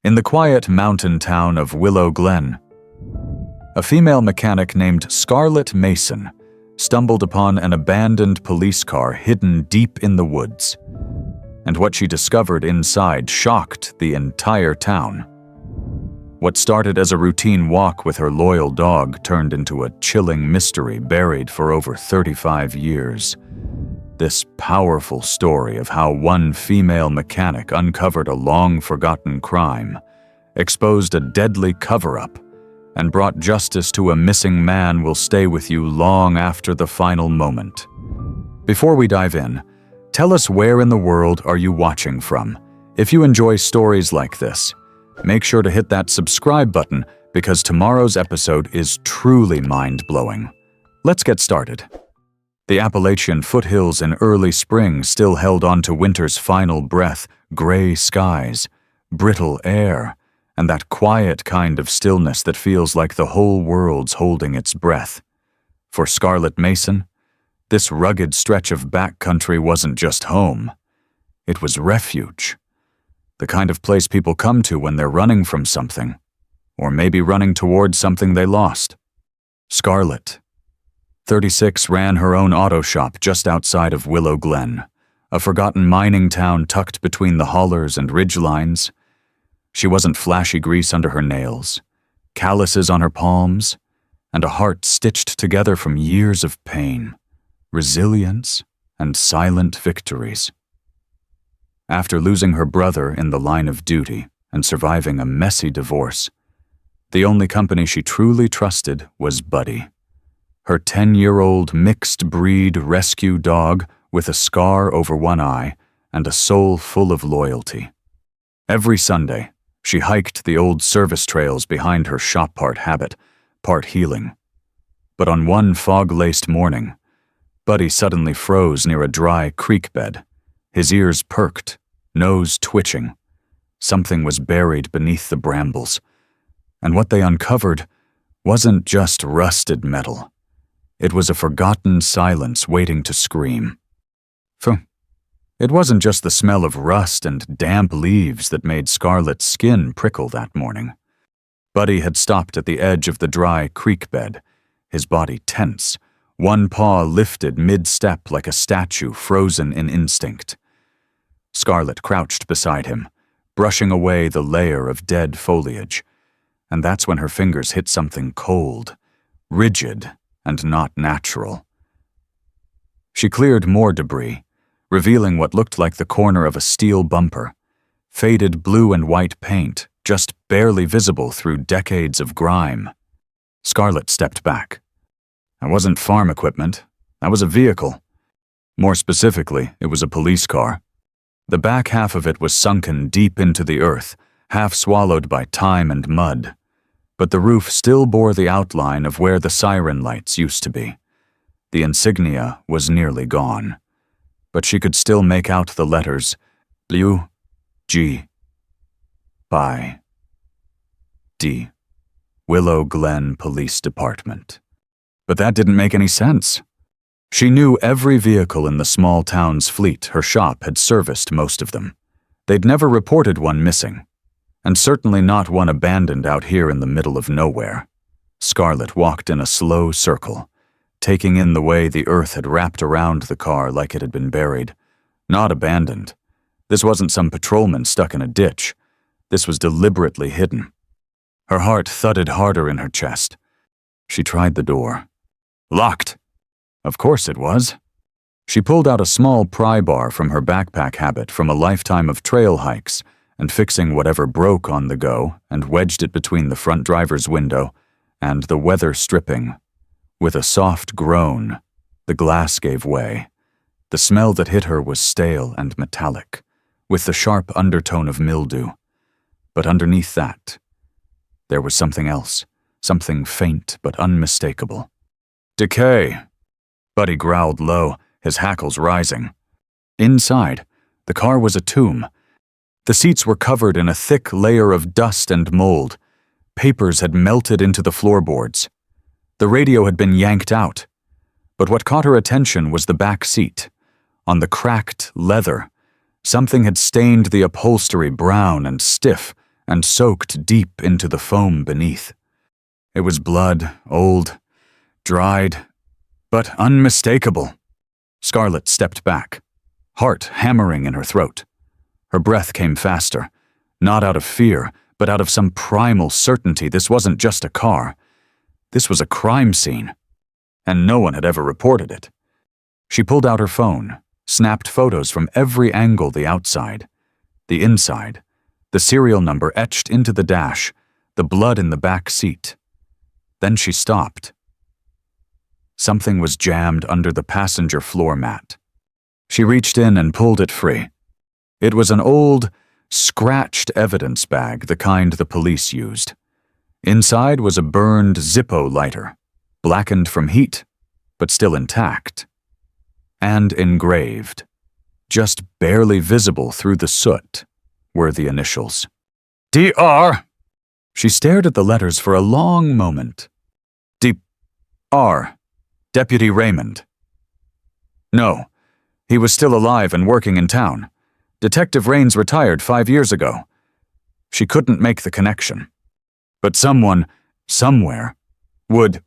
In the quiet mountain town of Willow Glen, a female mechanic named Scarlett Mason stumbled upon an abandoned police car hidden deep in the woods, and what she discovered inside shocked the entire town. What started as a routine walk with her loyal dog turned into a chilling mystery buried for over 35 years. This powerful story of how one female mechanic uncovered a long-forgotten crime, exposed a deadly cover-up, and brought justice to a missing man will stay with you long after the final moment. Before we dive in, tell us where in the world are you watching from? If you enjoy stories like this, make sure to hit that subscribe button because tomorrow's episode is truly mind-blowing. Let's get started. The Appalachian foothills in early spring still held on to winter's final breath, gray skies, brittle air, and that quiet kind of stillness that feels like the whole world's holding its breath. For Scarlett Mason, this rugged stretch of backcountry wasn't just home. It was refuge. The kind of place people come to when they're running from something, or maybe running towards something they lost. Scarlett, 36, ran her own auto shop just outside of Willow Glen, a forgotten mining town tucked between the hollers and ridgelines. She wasn't flashy grease under her nails, calluses on her palms, and a heart stitched together from years of pain, resilience, and silent victories. After losing her brother in the line of duty and surviving a messy divorce, the only company she truly trusted was Buddy, her 10-year-old mixed-breed rescue dog with a scar over one eye and a soul full of loyalty. Every Sunday, she hiked the old service trails behind her shop, part habit, part healing. But on one fog-laced morning, Buddy suddenly froze near a dry creek bed, his ears perked, nose twitching. Something was buried beneath the brambles, and what they uncovered wasn't just rusted metal. It was a forgotten silence waiting to scream. It wasn't just the smell of rust and damp leaves that made Scarlett's skin prickle that morning. Buddy had stopped at the edge of the dry creek bed, his body tense, one paw lifted mid-step like a statue frozen in instinct. Scarlett crouched beside him, brushing away the layer of dead foliage, and that's when her fingers hit something cold, rigid, and not natural. She cleared more debris, revealing what looked like the corner of a steel bumper, faded blue and white paint, just barely visible through decades of grime. Scarlett stepped back. That wasn't farm equipment. That was a vehicle. More specifically, it was a police car. The back half of it was sunken deep into the earth, half swallowed by time and mud. But the roof still bore the outline of where the siren lights used to be. The insignia was nearly gone, but she could still make out the letters W.G. by D. Willow Glen Police Department. But that didn't make any sense. She knew every vehicle in the small town's fleet. Her shop had serviced most of them. They'd never reported one missing, and certainly not one abandoned out here in the middle of nowhere. Scarlett walked in a slow circle, taking in the way the earth had wrapped around the car like it had been buried. Not abandoned. This wasn't some patrolman stuck in a ditch. This was deliberately hidden. Her heart thudded harder in her chest. She tried the door. Locked. Of course it was. She pulled out a small pry bar from her backpack habit from a lifetime of trail hikes and fixing whatever broke on the go and wedged it between the front driver's window and the weather stripping. With a soft groan, the glass gave way. The smell that hit her was stale and metallic, with the sharp undertone of mildew. But underneath that, there was something else, something faint but unmistakable. Decay. Buddy growled low, his hackles rising. Inside, the car was a tomb. The seats were covered in a thick layer of dust and mold. Papers had melted into the floorboards. The radio had been yanked out. But what caught her attention was the back seat. On the cracked leather, something had stained the upholstery brown and stiff, and soaked deep into the foam beneath. It was blood, old, dried, but unmistakable. Scarlett stepped back, heart hammering in her throat. Her breath came faster, not out of fear, but out of some primal certainty this wasn't just a car. This was a crime scene, and no one had ever reported it. She pulled out her phone, snapped photos from every angle: the outside, the inside, the serial number etched into the dash, the blood in the back seat. Then she stopped. Something was jammed under the passenger floor mat. She reached in and pulled it free. It was an old, scratched evidence bag, the kind the police used. Inside was a burned Zippo lighter, blackened from heat, but still intact. And engraved, just barely visible through the soot, were the initials. DR. She stared at the letters for a long moment. D.R. Deputy Raymond. No, he was still alive and working in town. Detective Raines retired 5 years ago. She couldn't make the connection. But someone, somewhere, would.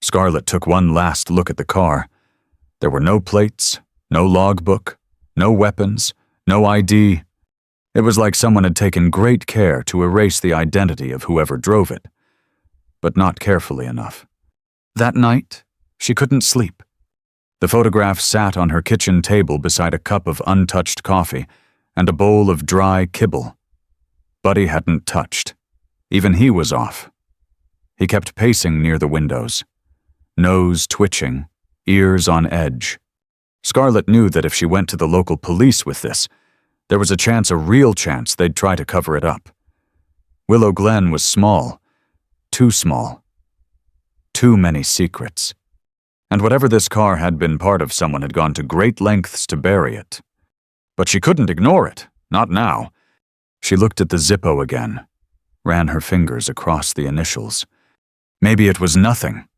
Scarlett took one last look at the car. There were no plates, no logbook, no weapons, no ID. It was like someone had taken great care to erase the identity of whoever drove it, but not carefully enough. That night, she couldn't sleep. The photograph sat on her kitchen table beside a cup of untouched coffee and a bowl of dry kibble. Buddy hadn't touched. Even he was off. He kept pacing near the windows, nose twitching, ears on edge. Scarlett knew that if she went to the local police with this, there was a real chance they'd try to cover it up. Willow Glen was small, too small. Too many secrets. And whatever this car had been part of, someone had gone to great lengths to bury it. But she couldn't ignore it, not now. She looked at the Zippo again, ran her fingers across the initials. Maybe it was nothing.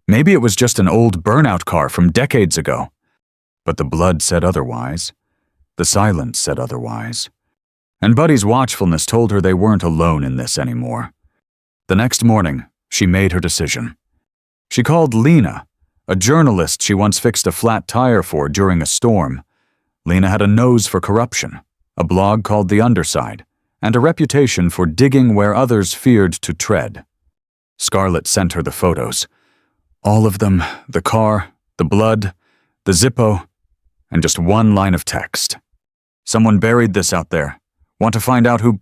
Maybe it was just an old burnout car from decades ago. But the blood said otherwise. The silence said otherwise. And Buddy's watchfulness told her they weren't alone in this anymore. The next morning, she made her decision. She called Lena, a journalist she once fixed a flat tire for during a storm. Lena had a nose for corruption, a blog called The Underside, and a reputation for digging where others feared to tread. Scarlett sent her the photos. All of them, the car, the blood, the Zippo, and just one line of text. Someone buried this out there. Want to find out who?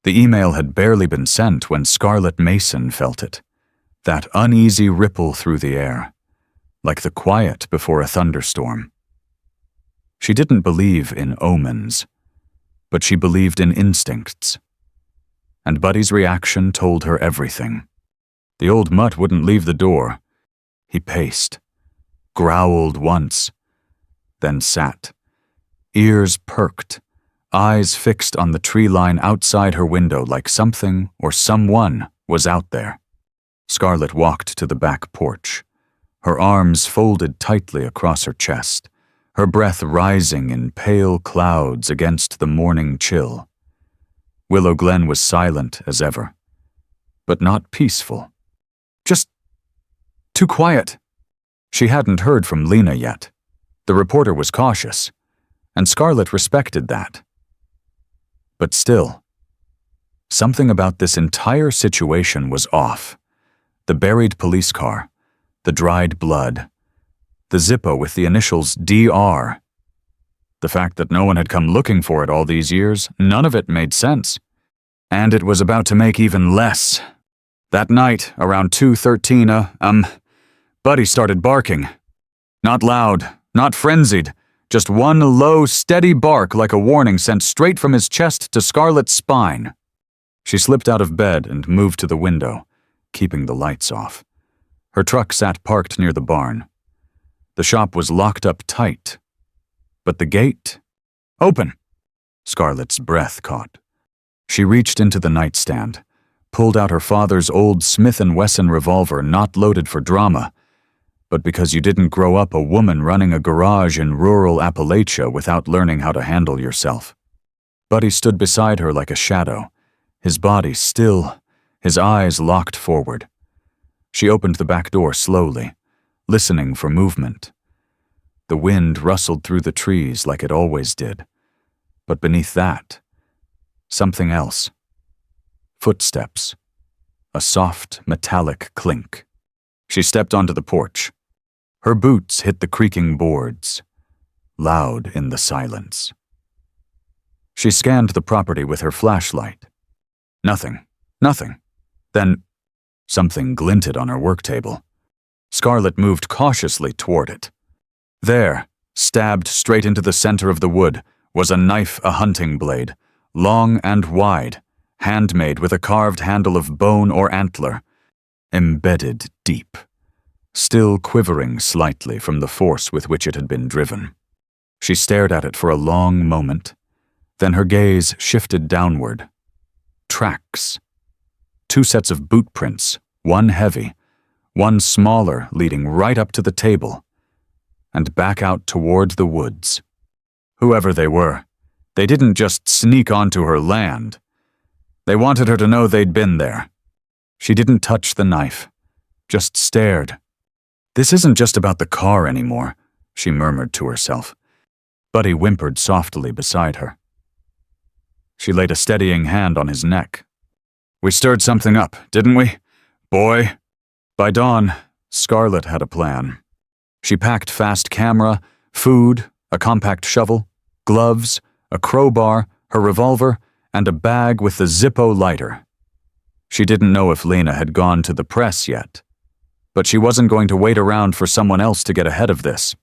The email had barely been sent when Scarlett Mason felt it. That uneasy ripple through the air, like the quiet before a thunderstorm. She didn't believe in omens, but she believed in instincts. And Buddy's reaction told her everything. The old mutt wouldn't leave the door. He paced, growled once, then sat, ears perked, eyes fixed on the tree line outside her window like something or someone was out there. Scarlett walked to the back porch, her arms folded tightly across her chest, her breath rising in pale clouds against the morning chill. Willow Glen was silent as ever, but not peaceful. Just too quiet. She hadn't heard from Lena yet. The reporter was cautious, and Scarlett respected that. But still, something about this entire situation was off. The buried police car, the dried blood, the Zippo with the initials DR. The fact that no one had come looking for it all these years, none of it made sense. And it was about to make even less. That night, around 2:13, Buddy started barking. Not loud, not frenzied, just one low, steady bark like a warning sent straight from his chest to Scarlett's spine. She slipped out of bed and moved to the window, keeping the lights off. Her truck sat parked near the barn. The shop was locked up tight, but the gate? Open! Scarlett's breath caught. She reached into the nightstand, pulled out her father's old Smith & Wesson revolver not loaded for drama, but because you didn't grow up a woman running a garage in rural Appalachia without learning how to handle yourself. Buddy stood beside her like a shadow, his body still, his eyes locked forward. She opened the back door slowly, listening for movement. The wind rustled through the trees like it always did, but beneath that, something else. Footsteps. A soft, metallic clink. She stepped onto the porch. Her boots hit the creaking boards, loud in the silence. She scanned the property with her flashlight. Nothing. Then, something glinted on her work table. Scarlett moved cautiously toward it. There, stabbed straight into the center of the wood, was a knife, a hunting blade, long and wide, handmade with a carved handle of bone or antler, embedded deep, still quivering slightly from the force with which it had been driven. She stared at it for a long moment, then her gaze shifted downward. Tracks. 2 sets of boot prints, one heavy, one smaller leading right up to the table, and back out toward the woods. Whoever they were, they didn't just sneak onto her land. They wanted her to know they'd been there. She didn't touch the knife, just stared. This isn't just about the car anymore, she murmured to herself. Buddy whimpered softly beside her. She laid a steadying hand on his neck. We stirred something up, didn't we, boy? By dawn, Scarlett had a plan. She packed fast camera, food, a compact shovel, gloves, a crowbar, her revolver, and a bag with the Zippo lighter. She didn't know if Lena had gone to the press yet, but she wasn't going to wait around for someone else to get ahead of this.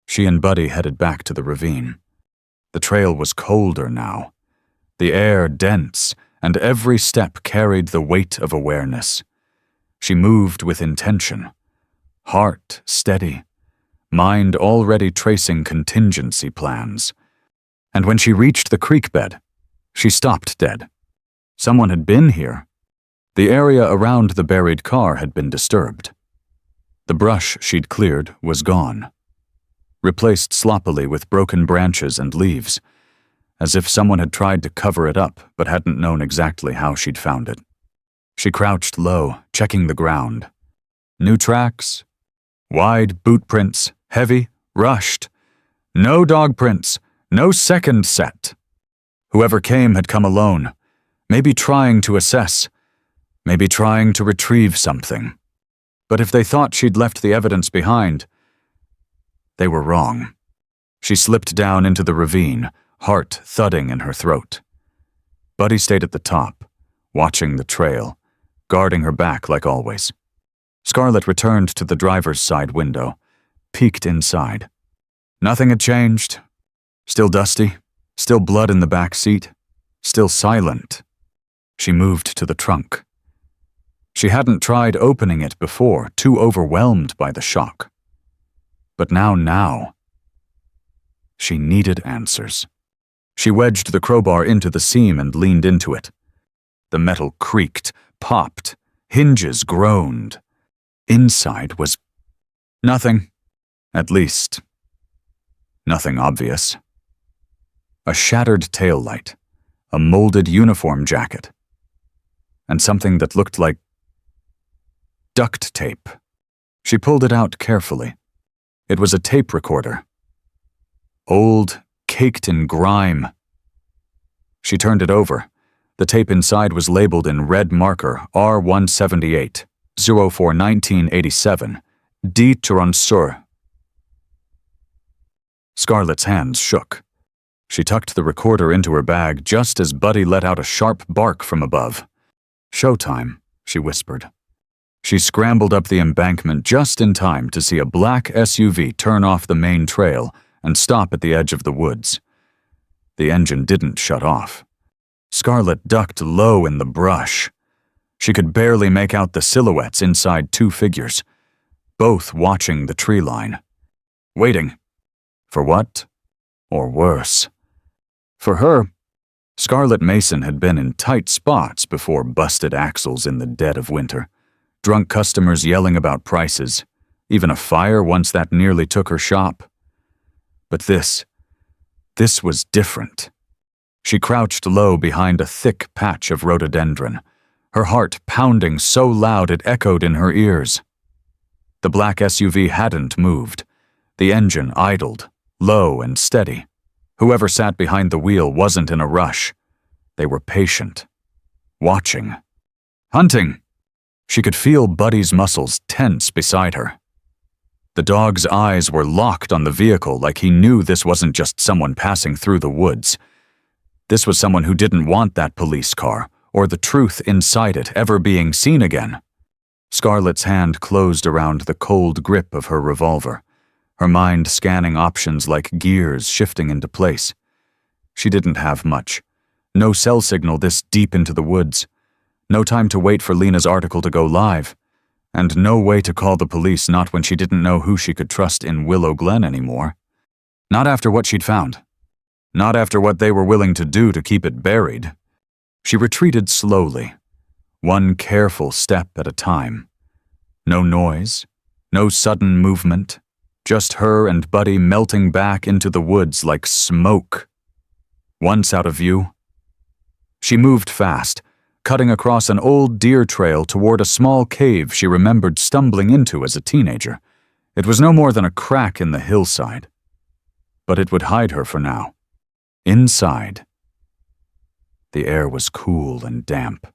She and Buddy headed back to the ravine. The trail was colder now, the air dense, and every step carried the weight of awareness. She moved with intention, heart steady, mind already tracing contingency plans. And when she reached the creek bed, she stopped dead. Someone had been here. The area around the buried car had been disturbed. The brush she'd cleared was gone, replaced sloppily with broken branches and leaves, as if someone had tried to cover it up but hadn't known exactly how she'd found it. She crouched low, checking the ground. New tracks, wide boot prints, heavy, rushed. No dog prints, no second set. Whoever came had come alone, maybe trying to assess, maybe trying to retrieve something. But if they thought she'd left the evidence behind, they were wrong. She slipped down into the ravine, heart thudding in her throat. Buddy stayed at the top, watching the trail, guarding her back like always. Scarlett returned to the driver's side window, peeked inside. Nothing had changed. Still dusty, still blood in the back seat, still silent. She moved to the trunk. She hadn't tried opening it before, too overwhelmed by the shock. But now, she needed answers. She wedged the crowbar into the seam and leaned into it. The metal creaked, popped, hinges groaned. Inside was nothing. At least, nothing obvious. A shattered taillight, a molded uniform jacket, and something that looked like duct tape. She pulled it out carefully. It was a tape recorder. Old, caked in grime. She turned it over. The tape inside was labeled in red marker R178, 04-1987, D. Touronsur. Scarlett's hands shook. She tucked the recorder into her bag just as Buddy let out a sharp bark from above. Showtime, she whispered. She scrambled up the embankment just in time to see a black SUV turn off the main trail and stop at the edge of the woods. The engine didn't shut off. Scarlett ducked low in the brush. She could barely make out the silhouettes inside 2 figures, both watching the tree line. Waiting. For what? Or worse. For her, Scarlett Mason had been in tight spots before busted axles in the dead of winter, drunk customers yelling about prices, even a fire once that nearly took her shop. But this was different. She crouched low behind a thick patch of rhododendron, her heart pounding so loud it echoed in her ears. The black SUV hadn't moved. The engine idled, low and steady. Whoever sat behind the wheel wasn't in a rush. They were patient, watching, hunting. She could feel Buddy's muscles tense beside her. The dog's eyes were locked on the vehicle like he knew this wasn't just someone passing through the woods. This was someone who didn't want that police car, or the truth inside it ever being seen again. Scarlett's hand closed around the cold grip of her revolver, her mind scanning options like gears shifting into place. She didn't have much. No cell signal this deep into the woods. No time to wait for Lena's article to go live. And no way to call the police, not when she didn't know who she could trust in Willow Glen anymore. Not after what she'd found. Not after what they were willing to do to keep it buried. She retreated slowly, one careful step at a time. No noise, no sudden movement, just her and Buddy melting back into the woods like smoke. Once out of view, she moved fast, cutting across an old deer trail toward a small cave she remembered stumbling into as a teenager. It was no more than a crack in the hillside. But it would hide her for now. Inside, the air was cool and damp.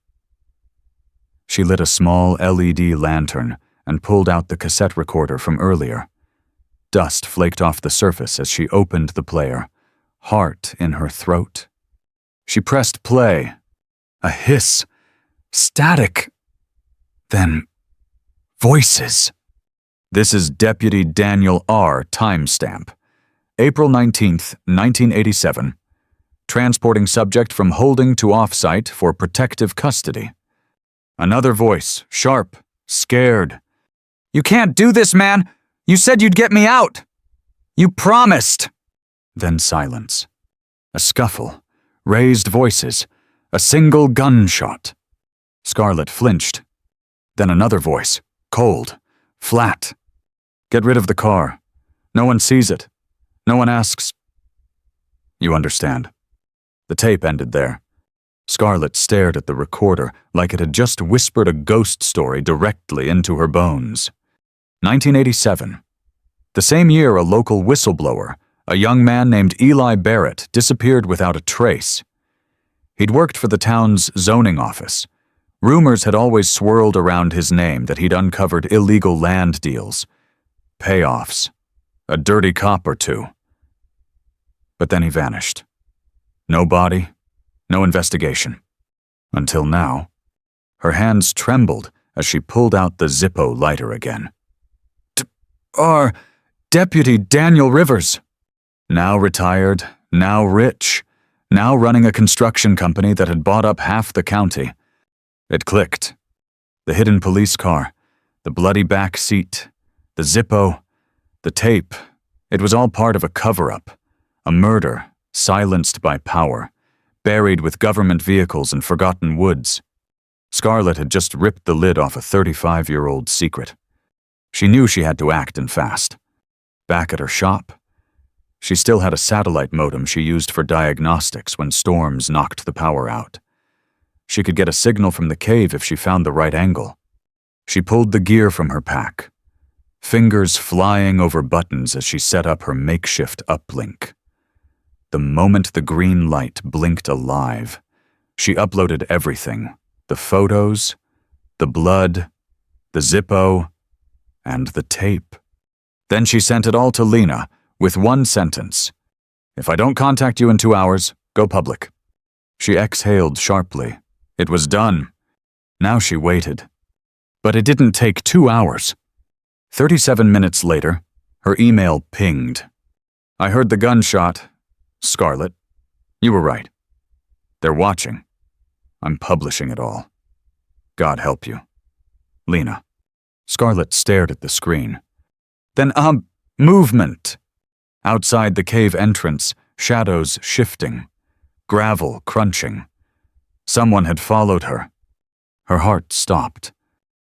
She lit a small LED lantern and pulled out the cassette recorder from earlier. Dust flaked off the surface as she opened the player, heart in her throat. She pressed play. A hiss. Static. Then, voices. This is Deputy Daniel R. Timestamp. April 19th, 1987. Transporting subject from holding to off-site for protective custody. Another voice, sharp, scared. "You can't do this, man! You said you'd get me out! You promised!" Then silence. A scuffle. Raised voices. A single gunshot. Scarlet flinched. Then another voice, cold, flat. "Get rid of the car. No one sees it. No one asks." You understand. The tape ended there. Scarlet stared at the recorder like it had just whispered a ghost story directly into her bones. 1987. The same year, a local whistleblower, a young man named Eli Barrett, disappeared without a trace. He'd worked for the town's zoning office. Rumors had always swirled around his name that he'd uncovered illegal land deals, payoffs, a dirty cop or two. But then he vanished. No body, no investigation. Until now. Her hands trembled as she pulled out the Zippo lighter again. Our Deputy Daniel Rivers. Now retired, now rich, now running a construction company that had bought up half the county. It clicked. The hidden police car, the bloody back seat, the Zippo, the tape. It was all part of a cover-up, a murder, silenced by power, buried with government vehicles in forgotten woods. Scarlet had just ripped the lid off a 35-year-old secret. She knew she had to act and fast. Back at her shop, she still had a satellite modem she used for diagnostics when storms knocked the power out. She could get a signal from the cave if she found the right angle. She pulled the gear from her pack, fingers flying over buttons as she set up her makeshift uplink. The moment the green light blinked alive, she uploaded everything, the photos, the blood, the Zippo, and the tape. Then she sent it all to Lena with one sentence. "If I don't contact you in 2 hours, go public." She exhaled sharply. It was done. Now she waited. But it didn't take 2 hours. 37 minutes later, her email pinged. "I heard the gunshot. Scarlet, you were right. They're watching. I'm publishing it all. God help you. Lena." Scarlet stared at the screen. Then, movement. Outside the cave entrance, shadows shifting, gravel crunching. Someone had followed her. Her heart stopped.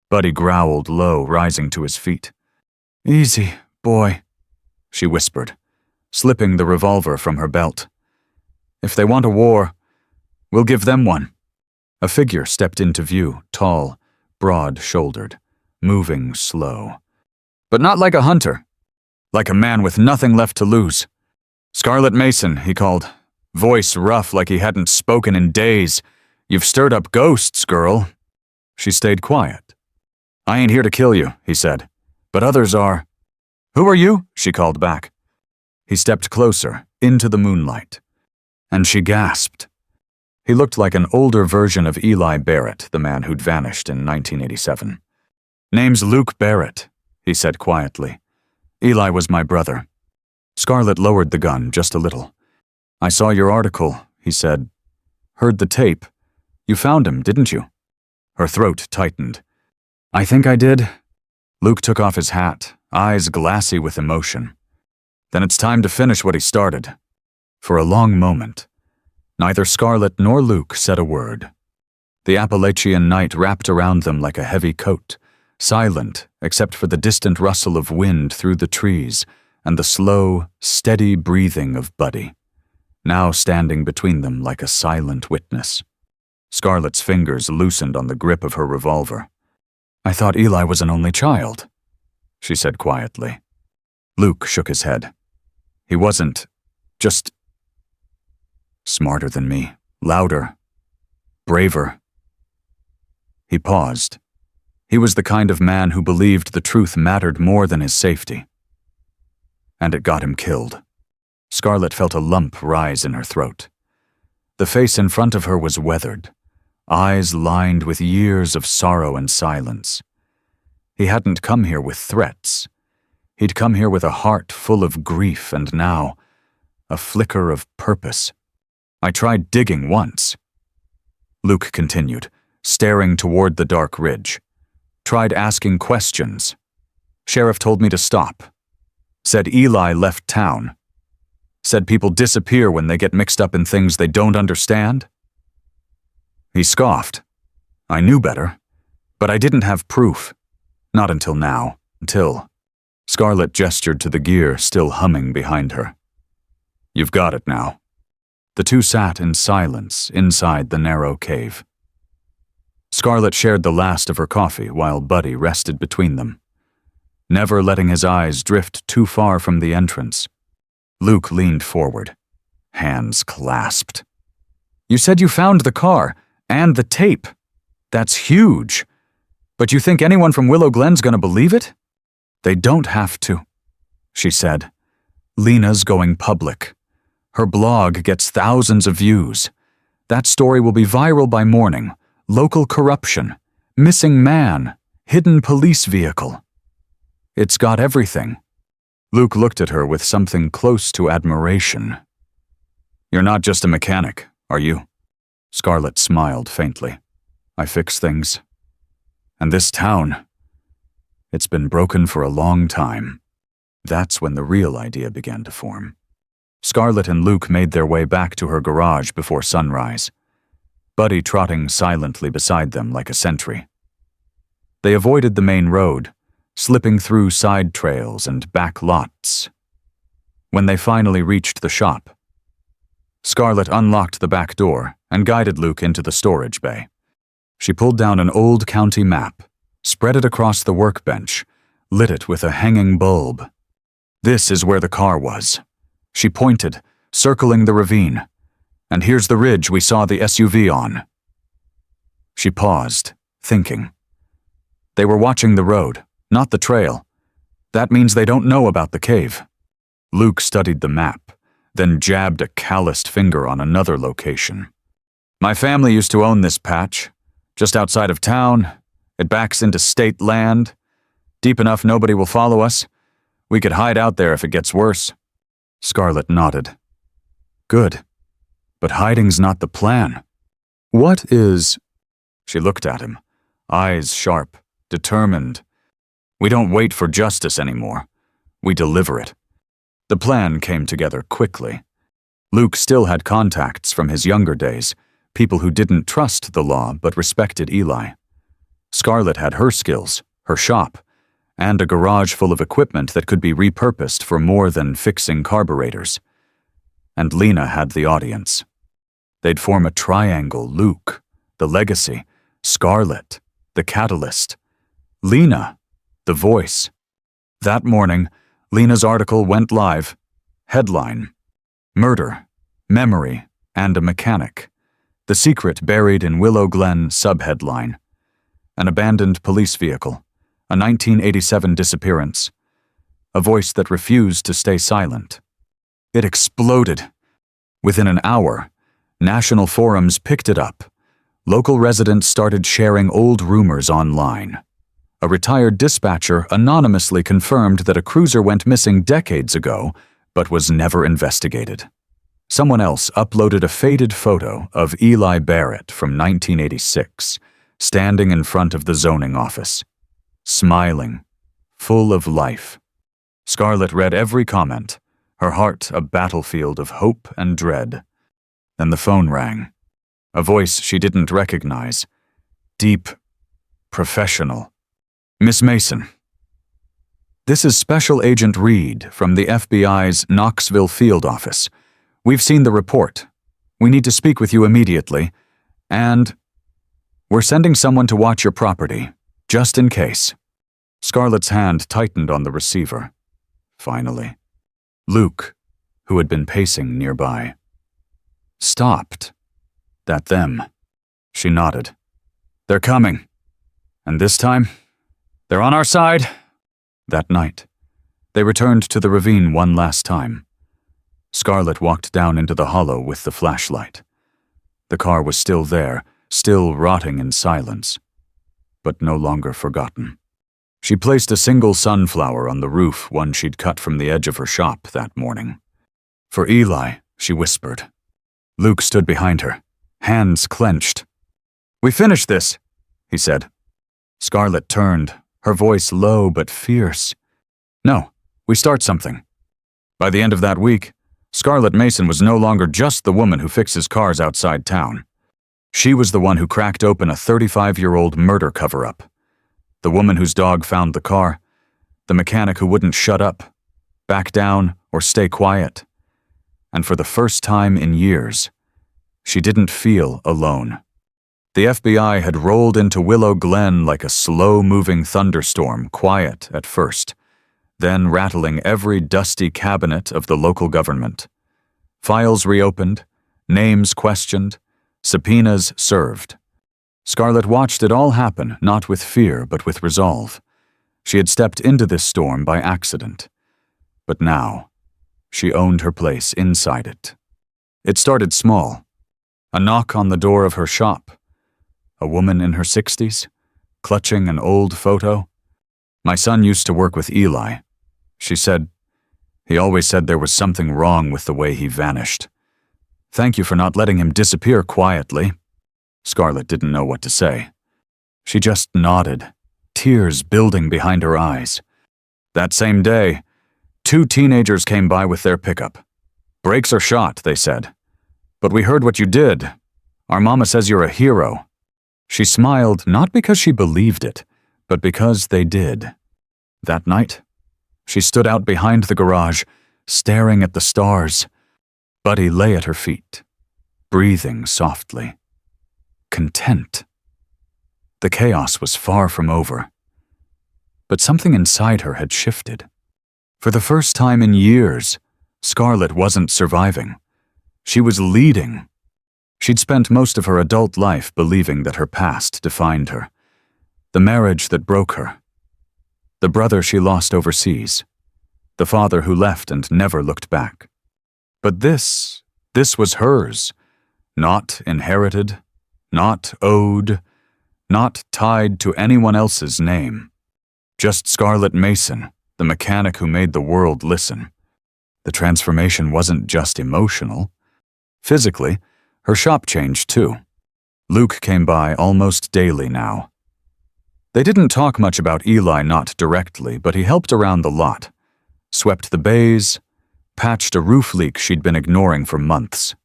Buddy growled low, rising to his feet. "Easy, boy," she whispered, slipping the revolver from her belt. If they want a war, we'll give them one. A figure stepped into view, tall, broad-shouldered, moving slow. But not like a hunter, like a man with nothing left to lose. Scarlett Mason, he called, voice rough like he hadn't spoken in days. You've stirred up ghosts, girl. She stayed quiet. I ain't here to kill you, he said, but others are. Who are you? She called back. He stepped closer, into the moonlight, and she gasped. He looked like an older version of Eli Barrett, the man who'd vanished in 1987. Name's Luke Barrett, he said quietly. Eli was my brother. Scarlett lowered the gun just a little. I saw your article, he said. Heard the tape. You found him, didn't you? Her throat tightened. I think I did. Luke took off his hat, eyes glassy with emotion. Then it's time to finish what he started. For a long moment, neither Scarlett nor Luke said a word. The Appalachian night wrapped around them like a heavy coat, silent except for the distant rustle of wind through the trees and the slow, steady breathing of Buddy, now standing between them like a silent witness. Scarlett's fingers loosened on the grip of her revolver. I thought Eli was an only child, she said quietly. Luke shook his head. He wasn't just smarter than me, louder, braver. He paused. He was the kind of man who believed the truth mattered more than his safety. And it got him killed. Scarlett felt a lump rise in her throat. The face in front of her was weathered, eyes lined with years of sorrow and silence. He hadn't come here with threats. He'd come here with a heart full of grief and now, a flicker of purpose. I tried digging once. Luke continued, staring toward the dark ridge. Tried asking questions. Sheriff told me to stop. Said Eli left town. Said people disappear when they get mixed up in things they don't understand. He scoffed. I knew better, but I didn't have proof. Not until now. Until Scarlett gestured to the gear still humming behind her. You've got it now. The two sat in silence inside the narrow cave. Scarlett shared the last of her coffee while Buddy rested between them, never letting his eyes drift too far from the entrance. Luke leaned forward, hands clasped. You said you found the car and the tape. That's huge. But you think anyone from Willow Glen's gonna believe it? They don't have to, she said. Lena's going public. Her blog gets thousands of views. That story will be viral by morning. Local corruption, missing man, hidden police vehicle. It's got everything. Luke looked at her with something close to admiration. You're not just a mechanic, are you? Scarlett smiled faintly. I fix things. And this town, it's been broken for a long time. That's when the real idea began to form. Scarlett and Luke made their way back to her garage before sunrise, Buddy trotting silently beside them like a sentry. They avoided the main road, slipping through side trails and back lots. When they finally reached the shop, Scarlett unlocked the back door and guided Luke into the storage bay. She pulled down an old county map, spread it across the workbench, lit it with a hanging bulb. This is where the car was. She pointed, circling the ravine. And here's the ridge we saw the SUV on. She paused, thinking. They were watching the road, not the trail. That means they don't know about the cave. Luke studied the map, then jabbed a calloused finger on another location. My family used to own this patch, just outside of town. It backs into state land. Deep enough nobody will follow us. We could hide out there if it gets worse. Scarlett nodded. Good. But hiding's not the plan. What is... She looked at him, eyes sharp, determined. We don't wait for justice anymore. We deliver it. The plan came together quickly. Luke still had contacts from his younger days, people who didn't trust the law but respected Eli. Scarlett had her skills, her shop, and a garage full of equipment that could be repurposed for more than fixing carburetors. And Lena had the audience, They'd form a triangle: Luke, the legacy; Scarlet, the catalyst; Lena, the voice. That morning, Lena's article went live. Headline: Murder, Memory, and a Mechanic. The secret buried in Willow Glen. Subheadline: An abandoned police vehicle. A 1987 disappearance. A voice that refused to stay silent. It exploded. Within an hour, national forums picked it up. Local residents started sharing old rumors online. A retired dispatcher anonymously confirmed that a cruiser went missing decades ago, but was never investigated. Someone else uploaded a faded photo of Eli Barrett from 1986, standing in front of the zoning office, smiling, full of life. Scarlet read every comment, her heart a battlefield of hope and dread. Then the phone rang. A voice she didn't recognize. Deep, professional. Miss Mason. This is Special Agent Reed from the FBI's Knoxville field office. We've seen the report. We need to speak with you immediately. And we're sending someone to watch your property, just in case. Scarlett's hand tightened on the receiver. Finally. Luke, who had been pacing nearby, stopped. That them. She nodded. They're coming. And this time, they're on our side. That night, they returned to the ravine one last time. Scarlet walked down into the hollow with the flashlight. The car was still there, still rotting in silence, but no longer forgotten. She placed a single sunflower on the roof, one she'd cut from the edge of her shop that morning. For Eli, she whispered. Luke stood behind her, hands clenched. We finished this, he said. Scarlet turned, her voice low but fierce. No, we start something. By the end of that week, Scarlett Mason was no longer just the woman who fixes cars outside town. She was the one who cracked open a 35-year-old murder cover-up. The woman whose dog found the car. The mechanic who wouldn't shut up, back down, or stay quiet. And for the first time in years, she didn't feel alone. The FBI had rolled into Willow Glen like a slow-moving thunderstorm, quiet at first, then rattling every dusty cabinet of the local government. Files reopened, names questioned, subpoenas served. Scarlet watched it all happen, not with fear, but with resolve. She had stepped into this storm by accident. But now, she owned her place inside it. It started small. A knock on the door of her shop. A woman in her 60s, clutching an old photo. My son used to work with Eli. She said, he always said there was something wrong with the way he vanished. Thank you for not letting him disappear quietly. Scarlet didn't know what to say. She just nodded, tears building behind her eyes. That same day, 2 teenagers came by with their pickup. Brakes are shot, they said. But we heard what you did. Our mama says you're a hero. She smiled not because she believed it, but because they did. That night, she stood out behind the garage, staring at the stars. Buddy lay at her feet, breathing softly. Content. The chaos was far from over. But something inside her had shifted. For the first time in years, Scarlet wasn't surviving. She was leading. She'd spent most of her adult life believing that her past defined her. The marriage that broke her. The brother she lost overseas. The father who left and never looked back. But this was hers. Not inherited, not owed, not tied to anyone else's name. Just Scarlett Mason, the mechanic who made the world listen. The transformation wasn't just emotional. Physically, her shop changed too. Luke came by almost daily now. They didn't talk much about Eli, not directly, but he helped around the lot. Swept the bays, patched a roof leak she'd been ignoring for months.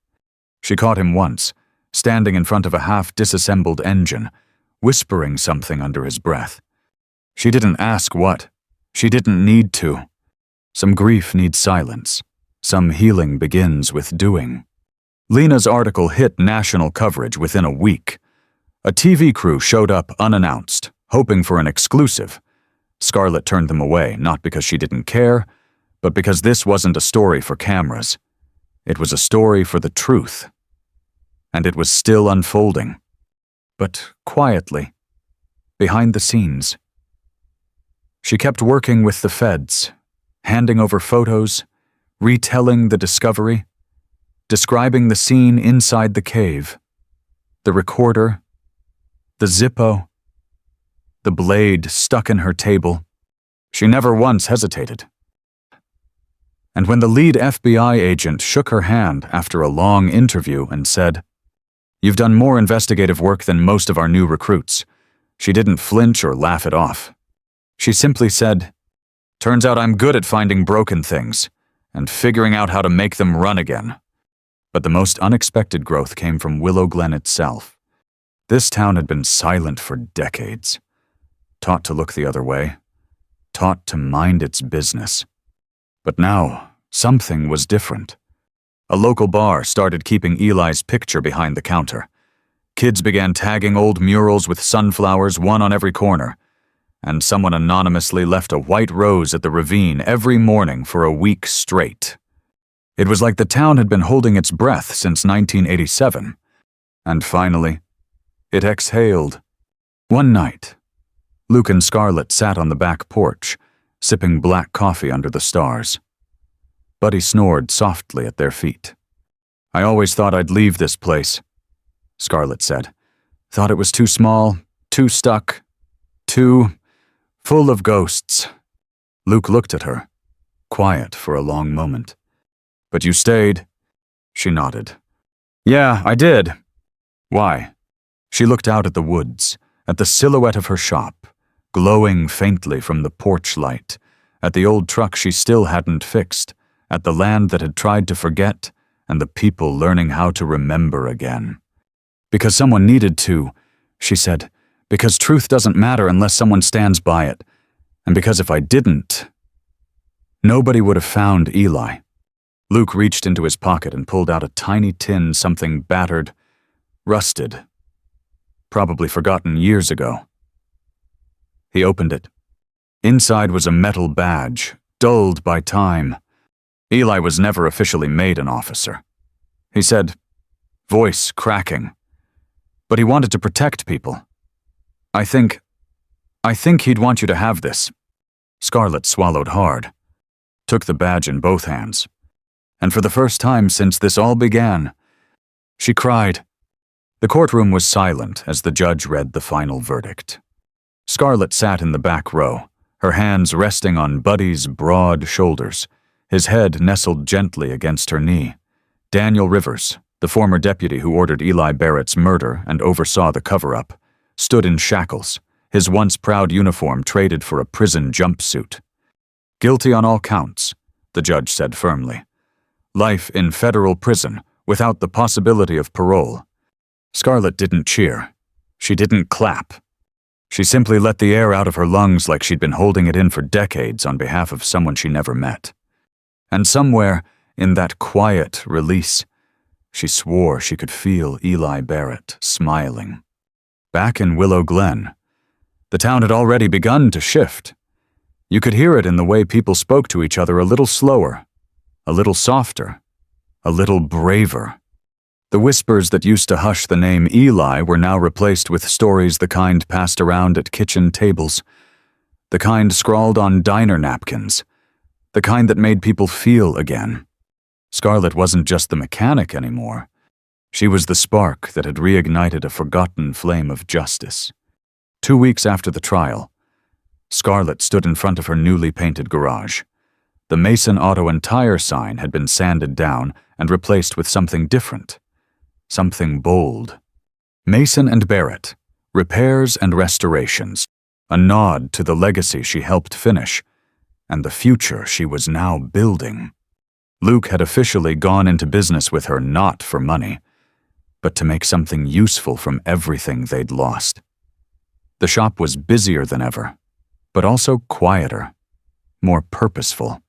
She caught him once, standing in front of a half-disassembled engine, whispering something under his breath. She didn't ask what. She didn't need to. Some grief needs silence. Some healing begins with doing. Lena's article hit national coverage within a week. A TV crew showed up unannounced, hoping for an exclusive. Scarlett turned them away, not because she didn't care, but because this wasn't a story for cameras. It was a story for the truth. And it was still unfolding. But quietly, behind the scenes. She kept working with the feds, handing over photos, retelling the discovery, describing the scene inside the cave, the recorder, the Zippo, the blade stuck in her table. She never once hesitated. And when the lead FBI agent shook her hand after a long interview and said, "You've done more investigative work than most of our new recruits," she didn't flinch or laugh it off. She simply said, "Turns out I'm good at finding broken things and figuring out how to make them run again." But the most unexpected growth came from Willow Glen itself. This town had been silent for decades, taught to look the other way, taught to mind its business. But now, something was different. A local bar started keeping Eli's picture behind the counter. Kids began tagging old murals with sunflowers, one on every corner. And someone anonymously left a white rose at the ravine every morning for a week straight. It was like the town had been holding its breath since 1987. And finally, it exhaled. One night, Luke and Scarlett sat on the back porch, sipping black coffee under the stars. Buddy snored softly at their feet. "I always thought I'd leave this place," Scarlett said. "Thought it was too small, too stuck, too full of ghosts." Luke looked at her, quiet for a long moment. "But you stayed?" She nodded. "Yeah, I did." "Why?" She looked out at the woods, at the silhouette of her shop, glowing faintly from the porch light, at the old truck she still hadn't fixed, at the land that had tried to forget, and the people learning how to remember again. "Because someone needed to," she said. "Because truth doesn't matter unless someone stands by it. And because if I didn't, nobody would have found Eli." Luke reached into his pocket and pulled out a tiny tin, something battered, rusted, probably forgotten years ago. He opened it. Inside was a metal badge, dulled by time. Eli was never officially made an officer. He said, voice cracking. But he wanted to protect people. I think he'd want you to have this." Scarlett swallowed hard, took the badge in both hands, and for the first time since this all began, she cried. The courtroom was silent as the judge read the final verdict. Scarlett sat in the back row, her hands resting on Buddy's broad shoulders, his head nestled gently against her knee. Daniel Rivers, the former deputy who ordered Eli Barrett's murder and oversaw the cover-up, stood in shackles, his once proud uniform traded for a prison jumpsuit. "Guilty on all counts," the judge said firmly. "Life in federal prison without the possibility of parole." Scarlett didn't cheer. She didn't clap. She simply let the air out of her lungs like she'd been holding it in for decades on behalf of someone she never met. And somewhere in that quiet release, she swore she could feel Eli Barrett smiling. Back in Willow Glen, the town had already begun to shift. You could hear it in the way people spoke to each other a little slower, a little softer, a little braver. The whispers that used to hush the name Eli were now replaced with stories the kind passed around at kitchen tables, the kind scrawled on diner napkins, the kind that made people feel again. Scarlett wasn't just the mechanic anymore. She was the spark that had reignited a forgotten flame of justice. 2 weeks after the trial, Scarlett stood in front of her newly painted garage. The Mason Auto and Tire sign had been sanded down and replaced with something different, something bold. Mason and Barrett, repairs and restorations, a nod to the legacy she helped finish, and the future she was now building. Luke had officially gone into business with her not for money, but to make something useful from everything they'd lost. The shop was busier than ever, but also quieter, more purposeful.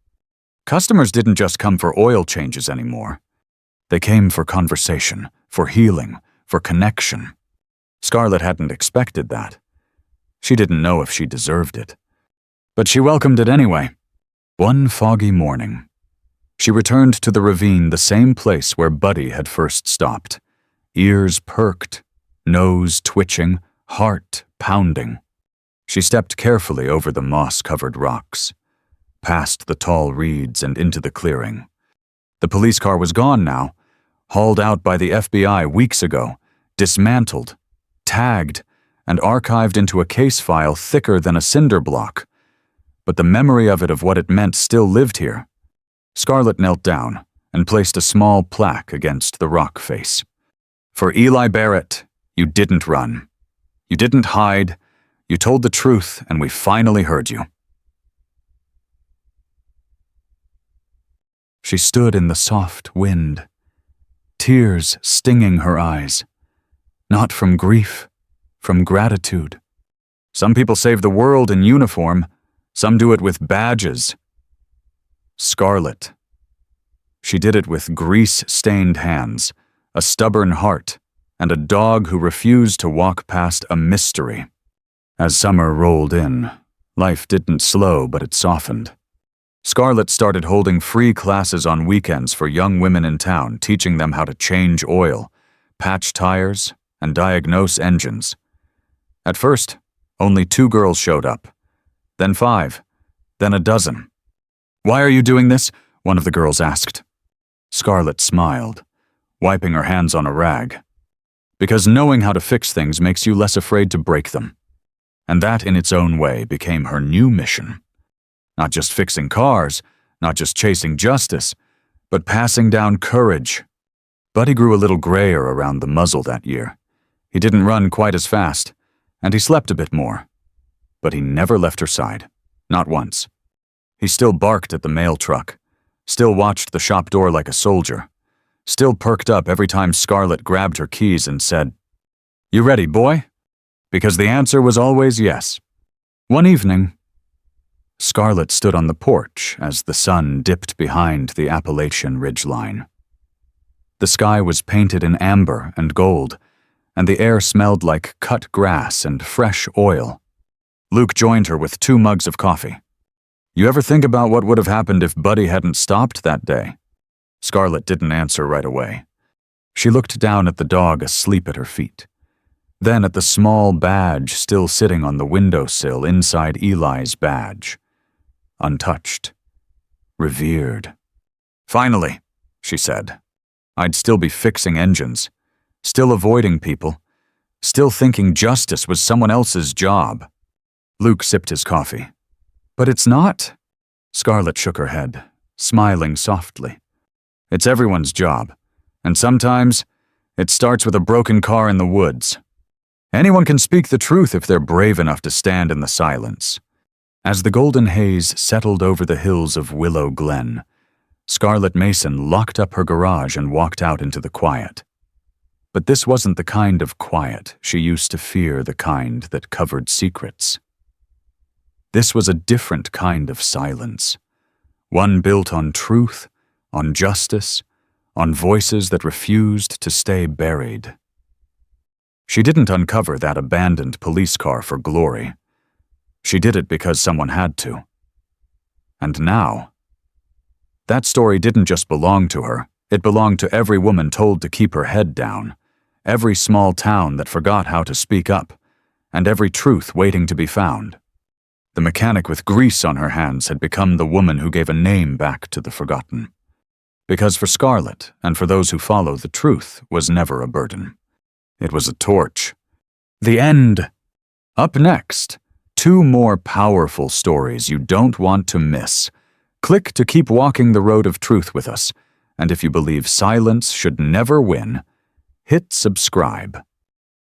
Customers didn't just come for oil changes anymore. They came for conversation, for healing, for connection. Scarlett hadn't expected that. She didn't know if she deserved it. But she welcomed it anyway. One foggy morning, she returned to the ravine, the same place where Buddy had first stopped. Ears perked, nose twitching, heart pounding. She stepped carefully over the moss-covered rocks, past the tall reeds and into the clearing. The police car was gone now, hauled out by the FBI weeks ago, dismantled, tagged, and archived into a case file thicker than a cinder block. But the memory of what it meant still lived here. Scarlett knelt down and placed a small plaque against the rock face. For Eli Barrett, you didn't run. You didn't hide. You told the truth, and we finally heard you. She stood in the soft wind, tears stinging her eyes. Not from grief, from gratitude. Some people save the world in uniform. Some do it with badges. Scarlett. She did it with grease-stained hands, a stubborn heart, and a dog who refused to walk past a mystery. As summer rolled in, life didn't slow, but it softened. Scarlett started holding free classes on weekends for young women in town, teaching them how to change oil, patch tires, and diagnose engines. At first, only 2 girls showed up, then 5, then a dozen. "Why are you doing this?" one of the girls asked. Scarlett smiled, wiping her hands on a rag. "Because knowing how to fix things makes you less afraid to break them." And that in its own way became her new mission. Not just fixing cars, not just chasing justice, but passing down courage. Buddy grew a little grayer around the muzzle that year. He didn't run quite as fast, and he slept a bit more. But he never left her side, not once. He still barked at the mail truck, still watched the shop door like a soldier, still perked up every time Scarlett grabbed her keys and said, "You ready, boy?" Because the answer was always yes. One evening, Scarlett stood on the porch as the sun dipped behind the Appalachian ridgeline. The sky was painted in amber and gold, and the air smelled like cut grass and fresh oil. Luke joined her with 2 mugs of coffee. "You ever think about what would have happened if Buddy hadn't stopped that day?" Scarlett didn't answer right away. She looked down at the dog asleep at her feet, then at the small badge still sitting on the windowsill inside Eli's badge. Untouched. Revered. "Finally," she said. "I'd still be fixing engines, still avoiding people, still thinking justice was someone else's job." Luke sipped his coffee. "But it's not." Scarlett shook her head, smiling softly. "It's everyone's job, and sometimes it starts with a broken car in the woods. Anyone can speak the truth if they're brave enough to stand in the silence." As the golden haze settled over the hills of Willow Glen, Scarlett Mason locked up her garage and walked out into the quiet. But this wasn't the kind of quiet she used to fear, the kind that covered secrets. This was a different kind of silence, one built on truth, on justice, on voices that refused to stay buried. She didn't uncover that abandoned police car for glory. She did it because someone had to. And now, that story didn't just belong to her, it belonged to every woman told to keep her head down, every small town that forgot how to speak up, and every truth waiting to be found. The mechanic with grease on her hands had become the woman who gave a name back to the forgotten. Because for Scarlett, and for those who follow, the truth was never a burden. It was a torch. The end. Up next, 2 more powerful stories you don't want to miss. Click to keep walking the road of truth with us, and if you believe silence should never win, hit subscribe.